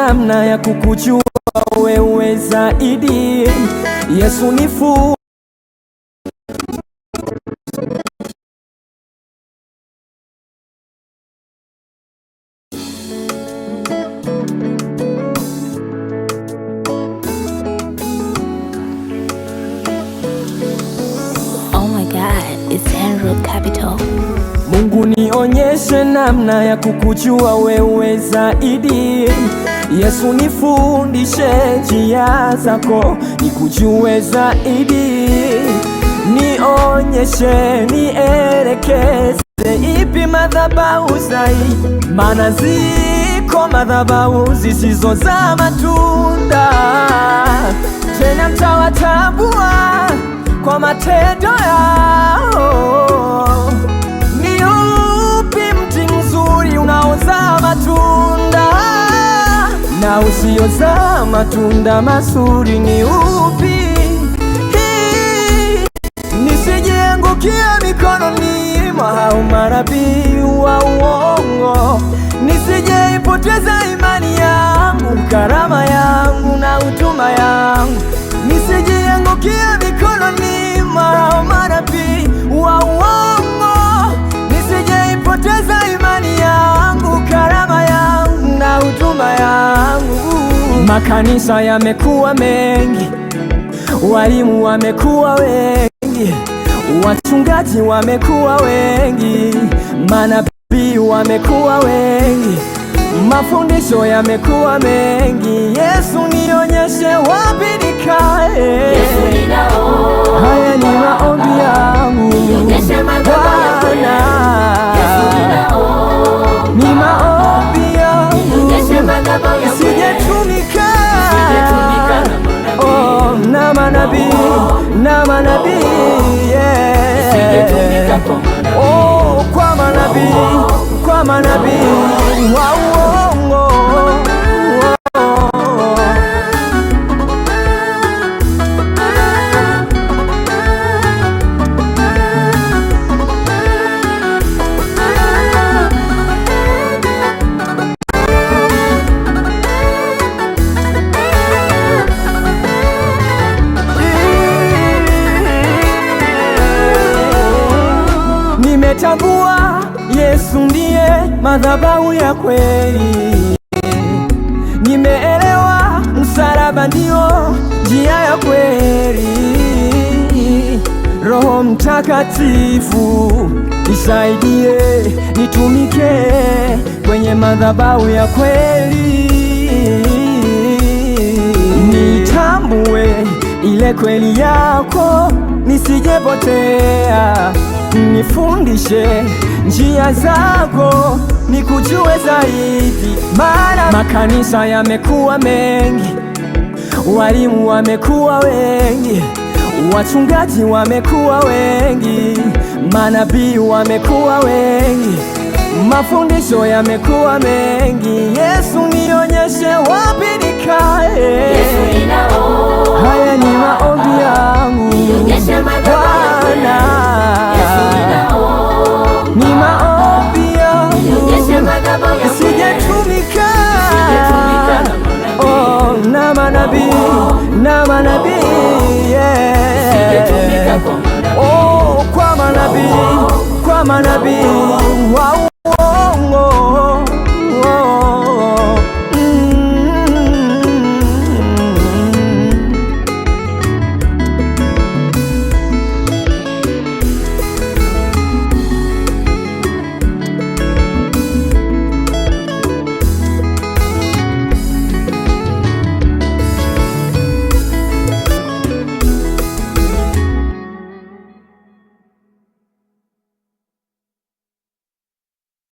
namna ya kukujua wewe zaidi. Yesu nifu Capital. Mungu nionyeshe namna ya kukujua wewe zaidi. Yesu nifundishe njia zako nikujue zaidi. Nionyeshe, nielekeze ipi madhabahu zaidi, maana ziko madhabahu zisizo za matunda. Tena mtawatambua kwa matendo yao. Ni upi mti mzuri unaozaa matunda na usiozaa matunda mazuri ni upi? Nisijiangukia mikononi mwa hao manabii wa uongo, nisijeipoteza imani yangu, karama yangu na huduma yangu. Nisijiangukia mikononi mwa hao manabii wa uongo, nisijeipoteza imani yangu, karama yangu na huduma yangu. Makanisa yamekuwa mengi, walimu wamekuwa wengi, wachungaji wamekuwa wengi, manabii wamekuwa wengi, mafundisho yamekuwa mengi. Yesu nionyeshe wapi nikae. Yesu ninao, haya ni maombi yangu Bwana. Yesu ninao, ni maombi yangu, sijetumika na manabii, na manabii, yeah. Kwa manabii, kwa manabii wa uongo. Nimetambua Yesu ndiye madhabahu ya kweli. Nimeelewa msalaba ndio njia ya kweli. Roho Mtakatifu nisaidie, nitumike kwenye madhabahu ya kweli. Nitambue ile kweli yako, nisijepotea. Nifundishe njia zako, nikujue zaidi. Maana makanisa yamekuwa mengi, walimu wamekuwa wengi, wachungaji wamekuwa wengi, manabii wamekuwa wengi, mafundisho yamekuwa mengi. Yesu nionyeshe wapi nikae. Yesu ninao, haya ni maombi yangu Bwana. Ni maombi yangu, sijetumika na manabii, na manabii, yeah. Kwa manabii, kwa manabii wa